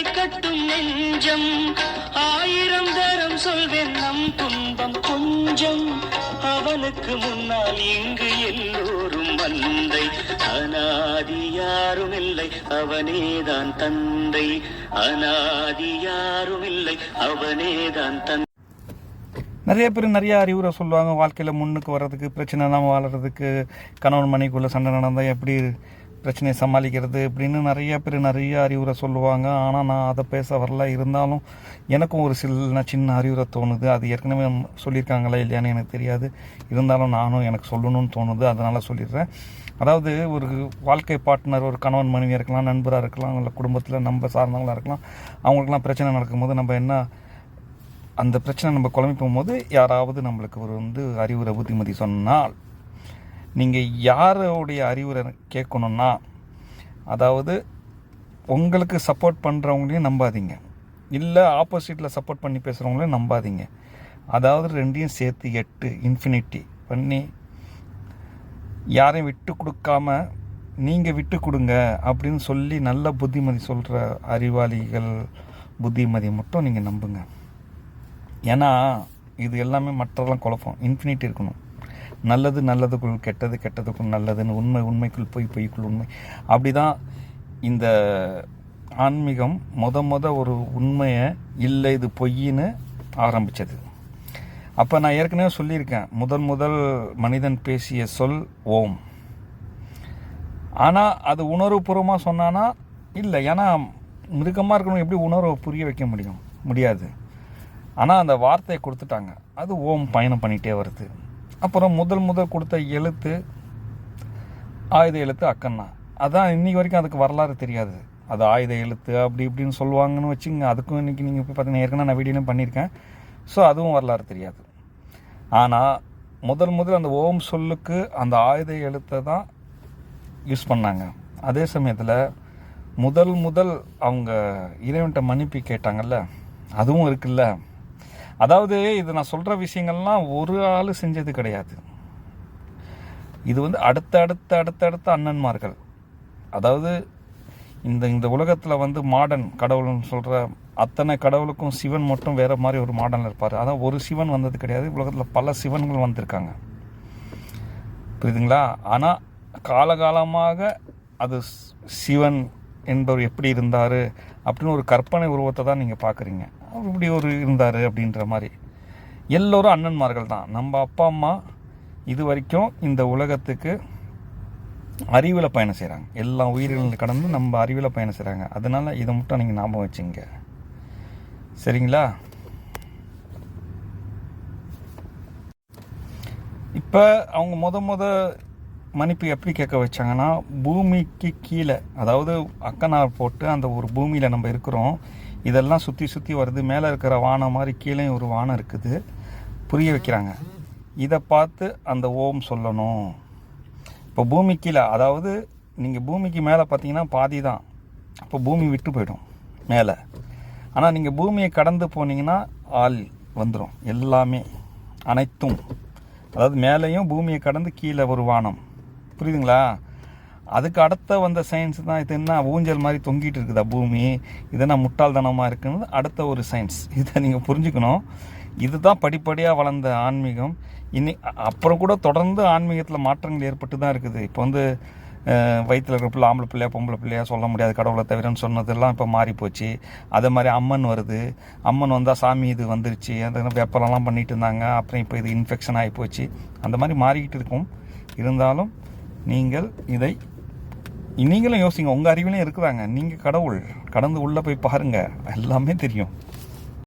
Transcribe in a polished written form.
மாலை கட்டும் நெஞ்சம், ஆயிரம் தரம் சொல்வேன் நம் துன்பம் கொஞ்சம். அவனுக்கு முன்னால் இங்கு எல்லோரும் மந்தை, அனாதி யாரும் இல்லை அவனேதான் தந்தை, அனாதி யாரும் இல்லை அவனேதான் தந்தை. நிறைய பேர் நிறைய அறிவுரை சொல்லுவாங்க. வாழ்க்கையில் முன்னுக்கு வர்றதுக்கு, பிரச்சனை இல்லாமல் வாழறதுக்கு, கணவன் மனைக்குள்ளே சண்டை நடந்தால் எப்படி பிரச்சனையை சமாளிக்கிறது அப்படின்னு நிறைய பேர் நிறைய அறிவுரை சொல்லுவாங்க. ஆனால் நான் அதை பேச வரல. இருந்தாலும் எனக்கும் ஒரு சின்ன அறிவுரை தோணுது. அது ஏற்கனவே சொல்லியிருக்காங்களா இல்லையான்னு எனக்கு தெரியாது. இருந்தாலும் நானும் எனக்கு சொல்லணும்னு தோணுது, அதனால் சொல்லிடுறேன். அதாவது ஒரு வாழ்க்கை பார்ட்னர், ஒரு கணவன் மனைவியாக இருக்கலாம், நண்பராக இருக்கலாம், இல்லை குடும்பத்தில் நம்ம சார்ந்தவங்களாக இருக்கலாம். அவங்களுக்குலாம் பிரச்சனை நடக்கும்போது நம்ம என்ன அந்த பிரச்சனை நம்ம குழம்பி போகும்போது யாராவது நம்மளுக்கு ஒரு அறிவுரை புத்திமதி சொன்னால், நீங்கள் யாரோடைய அறிவுரை கேட்கணுன்னா, அதாவது உங்களுக்கு சப்போர்ட் பண்ணுறவங்களையும் நம்பாதீங்க, இல்லை ஆப்போசிட்டில் சப்போர்ட் பண்ணி பேசுகிறவங்களையும் நம்பாதீங்க. அதாவது ரெண்டையும் சேர்த்து 8 இன்ஃபினிட்டி பண்ணி யாரையும் விட்டு கொடுக்காம நீங்கள் விட்டு கொடுங்க அப்படின்னு சொல்லி நல்ல புத்திமதி சொல்கிற அறிவாளிகள் புத்திமதி மட்டும் நீங்கள் நம்புங்க. ஏன்னா இது எல்லாமே மற்றெல்லாம் குழப்பம். இன்ஃபினிட்டி இருக்கணும். நல்லது நல்லதுக்குள் கெட்டது, கெட்டதுக்குள் நல்லதுன்னு, உண்மை உண்மைக்குள் பொய், பொய்க்குள் உண்மை. அப்படி தான் இந்த ஆன்மீகம் ஒரு உண்மையை இல்லை இது பொய்ன்னு ஆரம்பித்தது. அப்போ நான் ஏற்கனவே சொல்லியிருக்கேன், முதல் மனிதன் பேசிய சொல் ஓம். ஆனால் அது உணர்வுபூர்வமாக சொன்னானா இல்லை. ஏன்னா மிருகமாக இருக்கணும், எப்படி உணர்வை புரிய வைக்க முடியாது. ஆனால் அந்த வார்த்தையை கொடுத்துட்டாங்க, அது ஓம் பயணம் பண்ணிகிட்டே வருது. அப்புறம் முதல் கொடுத்த எழுத்து, ஆயுத எழுத்து அக்கன்னா. அதான் இன்றைக்கி வரைக்கும் அதுக்கு வரலாறு தெரியாது. அது ஆயுத எழுத்து அப்படி இப்படின்னு சொல்லுவாங்கன்னு வச்சுங்க. அதுக்கும் இன்றைக்கி நீங்கள் போய் பார்த்தீங்கன்னா, ஏற்கனவே நான் வீடியோலையும் பண்ணியிருக்கேன். ஸோ அதுவும் வரலாறு தெரியாது. ஆனால் முதல் அந்த ஓம் சொல்லுக்கு அந்த ஆயுத எழுத்தை தான் யூஸ் பண்ணாங்க. அதே சமயத்தில் முதல் அவங்க இறைவன்கிட்ட மன்னிப்பு கேட்டாங்கல்ல, அதுவும் இருக்குல்ல. அதாவது இது நான் சொல்கிற விஷயங்கள்லாம் ஒரு ஆள் செஞ்சது கிடையாது. இது அடுத்த அண்ணன்மார்கள். அதாவது இந்த உலகத்தில் மாடர்ன் கடவுள்னு சொல்கிற அத்தனை கடவுளுக்கும் சிவன் மட்டும் வேறு மாதிரி ஒரு மாடர்னில் இருப்பார். அதான் ஒரு சிவன் வந்தது கிடையாது. உலகத்தில் பல சிவன்கள் வந்திருக்காங்க, புரியுதுங்களா? ஆனால் காலகாலமாக அது சிவன் என்பவர் எப்படி இருந்தார் அப்படின்னு ஒரு கற்பனை உருவத்தை தான் நீங்கள் பார்க்குறீங்க. இப்படி இருந்தார் அப்படின்ற மாதிரி. எல்லோரும் அண்ணன்மார்கள் தான். நம்ம அப்பா அம்மா இது வரைக்கும் இந்த உலகத்துக்கு அறிவில் பயணம் செய்கிறாங்க. எல்லா உயிரினங்களும் கடந்து நம்ம அறிவில் பயணம் செய்கிறாங்க. அதனால் இதை மட்டும் நீங்கள் ஞாபகம் வச்சுங்க, சரிங்களா? இப்போ அவங்க மன்னிப்பு எப்படி கேட்க வச்சாங்கன்னா, பூமிக்கு கீழே, அதாவது அக்கனார் போட்டு அந்த ஒரு பூமியில் நம்ம இருக்கிறோம், இதெல்லாம் சுற்றி வருது, மேலே இருக்கிற வானம் மாதிரி கீழே ஒரு வானம் இருக்குது, புரிய வைக்கிறாங்க. இதை பார்த்து அந்த ஓம் சொல்லணும். இப்போ பூமி கீழே, அதாவது நீங்கள் பூமிக்கு மேலே பார்த்தீங்கன்னா பாதி தான். அப்போ பூமி விட்டு போயிடும் மேலே. ஆனால் நீங்கள் பூமியை கடந்து போனீங்கன்னா ஆள் வந்துடும், எல்லாமே அனைத்தும். அதாவது மேலேயும் பூமியை கடந்து கீழே ஒரு வானம், புரியுதுங்களா? அதுக்கு அடுத்த வந்த சயின்ஸ் தான் இது. என்ன ஊஞ்சல் மாதிரி தொங்கிட்டு இருக்குதா பூமி, இதென்ன முட்டாள்தனமாக இருக்குன்னு அடுத்த ஒரு சயின்ஸ். இதை நீங்கள் புரிஞ்சுக்கணும். இதுதான் படிப்படியாக வளர்ந்த ஆன்மீகம். அப்புறம் கூட தொடர்ந்து ஆன்மீகத்தில் மாற்றங்கள் ஏற்பட்டு தான் இருக்குது. இப்போ வயிற்றில் இருக்கிற பிள்ளை ஆம்பளை பிள்ளையா பொம்பளை பிள்ளையா சொல்ல முடியாது, கடவுளை தவிரன்னு சொன்னதெல்லாம் இப்போ மாறி போச்சு. அதே மாதிரி அம்மன் வருது, அம்மன் வந்தால் சாமி இது வந்துருச்சு, அந்த வெப்பரெல்லாம் பண்ணிட்டு இருந்தாங்க. அப்புறம் இப்போ இது இன்ஃபெக்ஷன் ஆகி போச்சு. அந்த மாதிரி மாறிக்கிட்டு இருக்கும். இருந்தாலும் நீங்கள் நீங்களும் யோசிங்க. உங்கள் அறிவிலையும் இருக்கிறாங்க. நீங்கள் கடவுள் கடந்து உள்ளே போய் பாருங்கள், எல்லாமே தெரியும்.